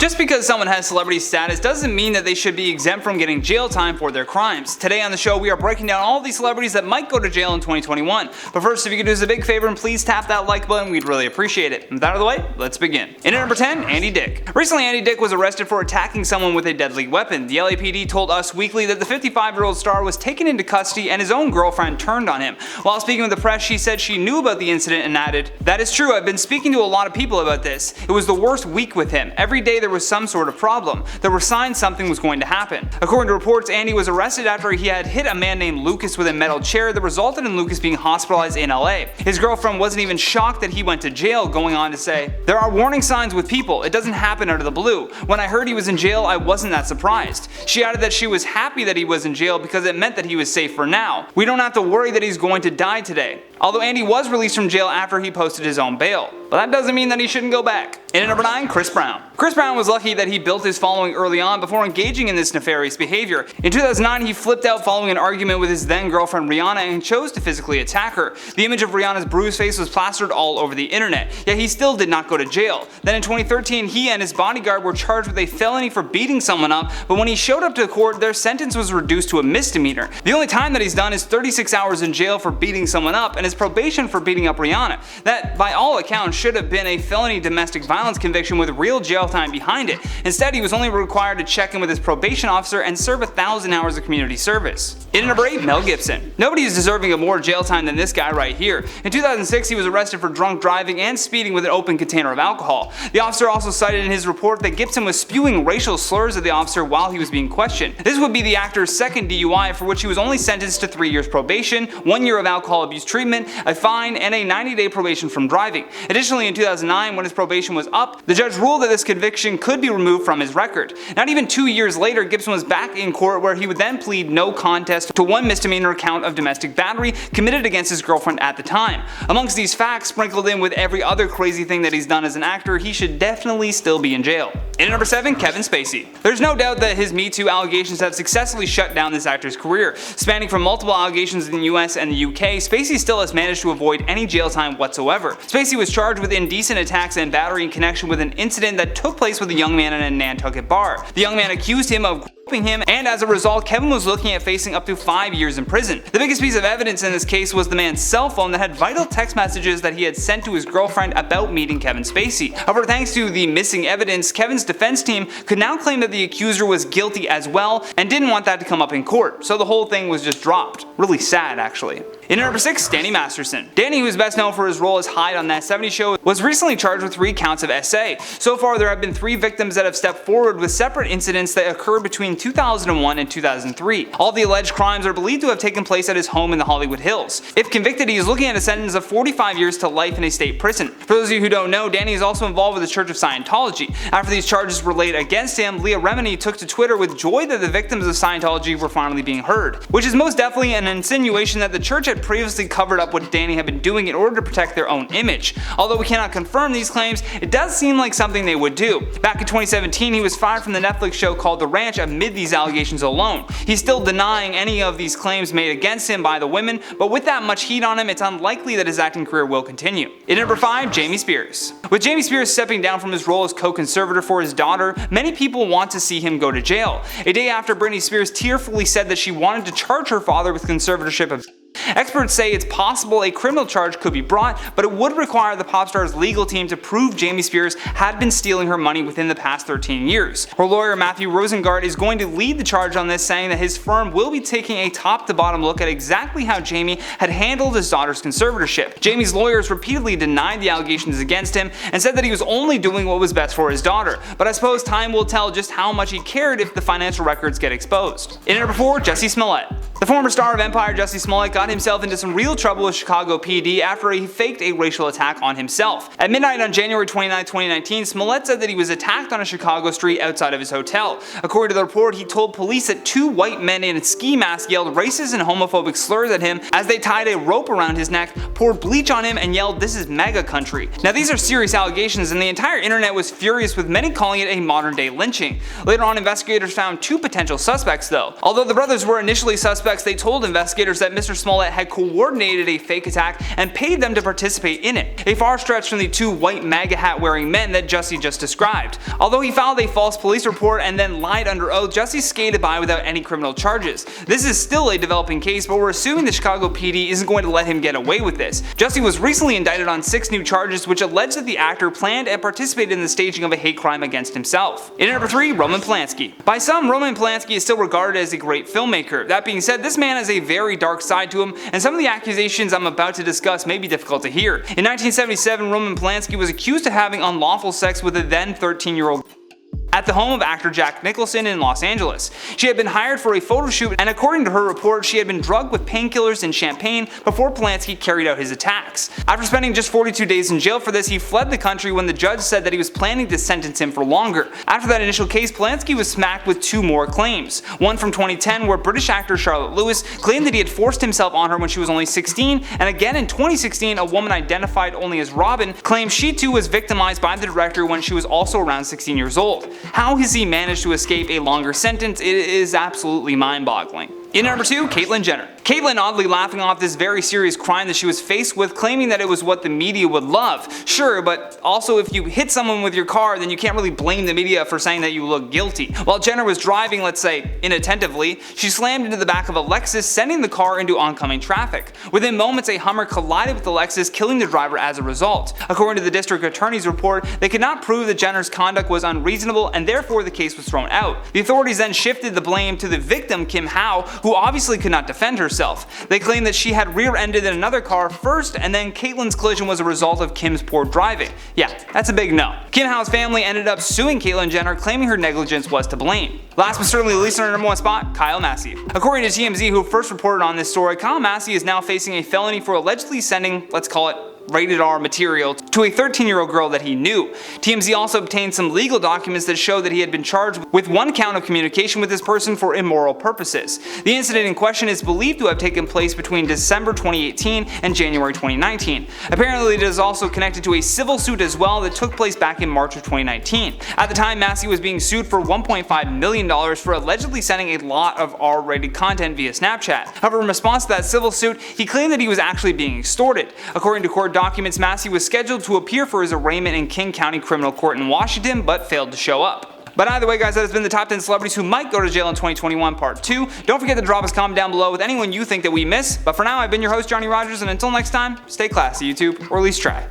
Just because someone has celebrity status doesn't mean that they should be exempt from getting jail time for their crimes. Today on the show we are breaking down all these celebrities that might go to jail in 2021. But first, if you could do us a big favor and please tap that like button, we'd really appreciate it. And with that out of the way, let's begin. In at number 10, Andy Dick. Recently, Andy Dick was arrested for attacking someone with a deadly weapon. The LAPD told Us Weekly that the 55-year-old star was taken into custody and his own girlfriend turned on him. While speaking with the press, she said she knew about the incident and added, "That is true, I've been speaking to a lot of people about this. It was the worst week with him. Every day there was some sort of problem. There were signs something was going to happen." According to reports, Andy was arrested after he had hit a man named Lucas with a metal chair that resulted in Lucas being hospitalized in LA. His girlfriend wasn't even shocked that he went to jail, going on to say, "There are warning signs with people. It doesn't happen out of the blue. When I heard he was in jail, I wasn't that surprised." She added that she was happy that he was in jail because it meant that he was safe for now. "We don't have to worry that he's going to die today." Although Andy was released from jail after he posted his own bail. But that doesn't mean that he shouldn't go back. In at number 9, Chris Brown. Chris Brown was lucky that he built his following early on before engaging in this nefarious behavior. In 2009, he flipped out following an argument with his then girlfriend Rihanna and chose to physically attack her. The image of Rihanna's bruised face was plastered all over the internet, yet he still did not go to jail. Then in 2013, he and his bodyguard were charged with a felony for beating someone up, but when he showed up to court, their sentence was reduced to a misdemeanor. The only time that he's done is 36 hours in jail for beating someone up and his probation for beating up Rihanna. That, by all accounts, should have been a felony domestic violence conviction with real jail time behind it. Instead, he was only required to check in with his probation officer and serve 1,000 hours of community service. In at number 8, Mel Gibson. Nobody is deserving of more jail time than this guy right here. In 2006, he was arrested for drunk driving and speeding with an open container of alcohol. The officer also cited in his report that Gibson was spewing racial slurs at the officer while he was being questioned. This would be the actor's second DUI, for which he was only sentenced to 3 years probation, 1 year of alcohol abuse treatment, a fine, and a 90-day probation from driving. Additionally, in 2009, when his probation was up, the judge ruled that this conviction could be removed from his record. Not even 2 years later, Gibson was back in court, where he would then plead no contest to one misdemeanor count of domestic battery committed against his girlfriend at the time. Amongst these facts, sprinkled in with every other crazy thing that he's done as an actor, he should definitely still be in jail. In at number 7, Kevin Spacey. There's no doubt that his Me Too allegations have successfully shut down this actor's career. Spanning from multiple allegations in the US and the UK, Spacey still has managed to avoid any jail time whatsoever. Spacey was charged with indecent attacks and battery in connection with an incident that took place with a young man in a Nantucket bar. The young man accused him of groping him, and as a result, Kevin was looking at facing up to 5 years in prison. The biggest piece of evidence in this case was the man's cell phone that had vital text messages that he had sent to his girlfriend about meeting Kevin Spacey. However, thanks to the missing evidence, Kevin's defense team could now claim that the accuser was guilty as well and didn't want that to come up in court, so the whole thing was just dropped. Really sad, actually. In at number 6, Danny Masterson. Danny, who is best known for his role as Hyde on That 70s Show, was recently charged with 3 counts of SA. So far, there have been 3 victims that have stepped forward with separate incidents that occurred between 2001 and 2003. All the alleged crimes are believed to have taken place at his home in the Hollywood Hills. If convicted, he is looking at a sentence of 45 years to life in a state prison. For those of you who don't know, Danny is also involved with the Church of Scientology. After these charges were laid against him, Leah Remini took to Twitter with joy that the victims of Scientology were finally being heard, which is most definitely an insinuation that the church had previously covered up what Danny had been doing in order to protect their own image. Although we cannot confirm these claims, it does seem like something they would do. Back in 2017, he was fired from the Netflix show called The Ranch amid these allegations alone. He's still denying any of these claims made against him by the women, but with that much heat on him, it's unlikely that his acting career will continue. In number 5, Jamie Spears. With Jamie Spears stepping down from his role as co-conservator for his daughter, many people want to see him go to jail. A day after Britney Spears tearfully said that she wanted to charge her father with conservatorship of experts say it's possible a criminal charge could be brought, but it would require the pop star's legal team to prove Jamie Spears had been stealing her money within the past 13 years. Her lawyer Matthew Rosengart is going to lead the charge on this, saying that his firm will be taking a top-to-bottom look at exactly how Jamie had handled his daughter's conservatorship. Jamie's lawyers repeatedly denied the allegations against him and said that he was only doing what was best for his daughter, but I suppose time will tell just how much he cared if the financial records get exposed. In number 4, Jussie Smollett. The former star of Empire, Jussie Smollett, got himself into some real trouble with Chicago PD after he faked a racial attack on himself. At midnight on January 29, 2019, Smollett said that he was attacked on a Chicago street outside of his hotel. According to the report, he told police that 2 white men in a ski mask yelled racist and homophobic slurs at him as they tied a rope around his neck, poured bleach on him, and yelled, "This is MAGA country." Now, these are serious allegations, and the entire internet was furious, with many calling it a modern-day lynching. Later on, investigators found 2 potential suspects though. Although the brothers were initially suspects suspects, they told investigators that Mr. Smollett had coordinated a fake attack and paid them to participate in it, a far stretch from the two white MAGA hat wearing men that Jussie just described. Although he filed a false police report and then lied under oath, Jussie skated by without any criminal charges. This is still a developing case, but we're assuming the Chicago PD isn't going to let him get away with this. Jussie was recently indicted on 6 new charges which allege that the actor planned and participated in the staging of a hate crime against himself. In at number 3, Roman Polanski. By some, Roman Polanski is still regarded as a great filmmaker. That being said, this man has a very dark side to him, and some of the accusations I'm about to discuss may be difficult to hear. In 1977, Roman Polanski was accused of having unlawful sex with a then 13-year-old at the home of actor Jack Nicholson in Los Angeles. She had been hired for a photo shoot, and according to her report, she had been drugged with painkillers and champagne before Polanski carried out his attacks. After spending just 42 days in jail for this, he fled the country when the judge said that he was planning to sentence him for longer. After that initial case, Polanski was smacked with 2 more claims. One from 2010, where British actor Charlotte Lewis claimed that he had forced himself on her when she was only 16, and again in 2016, a woman identified only as Robin claimed she too was victimized by the director when she was also around 16 years old. How has he managed to escape a longer sentence? It is absolutely mind-boggling. In number 2, Caitlyn Jenner. Caitlyn oddly laughing off this very serious crime that she was faced with, claiming that it was what the media would love. Sure, but also if you hit someone with your car, then you can't really blame the media for saying that you look guilty. While Jenner was driving, let's say, inattentively, she slammed into the back of a Lexus, sending the car into oncoming traffic. Within moments, a Hummer collided with the Lexus, killing the driver as a result. According to the district attorney's report, they could not prove that Jenner's conduct was unreasonable, and therefore the case was thrown out. The authorities then shifted the blame to the victim, Kim Howe, who obviously could not defend herself. They claimed that she had rear-ended another car first, and then Caitlyn's collision was a result of Kim's poor driving. Yeah, that's a big no. Kim Howe's family ended up suing Caitlyn Jenner, claiming her negligence was to blame. Last but certainly least on our number 1 spot, Kyle Massey. According to TMZ, who first reported on this story, Kyle Massey is now facing a felony for allegedly sending, let's call it, rated R material to a 13-year-old girl that he knew. TMZ also obtained some legal documents that show that he had been charged with 1 count of communication with this person for immoral purposes. The incident in question is believed to have taken place between December 2018 and January 2019. Apparently it is also connected to a civil suit as well that took place back in March of 2019. At the time, Massey was being sued for $1.5 million for allegedly sending a lot of R-rated content via Snapchat. However, in response to that civil suit, he claimed that he was actually being extorted. According to court documents, Massey was scheduled to appear for his arraignment in King County Criminal Court in Washington, but failed to show up. But either way, guys, that has been the top 10 celebrities who might go to jail in 2021 part 2. Don't forget to drop us a comment down below with anyone you think that we miss. But for now, I've been your host, Johnny Rogers, and until next time, stay classy, YouTube, or at least try.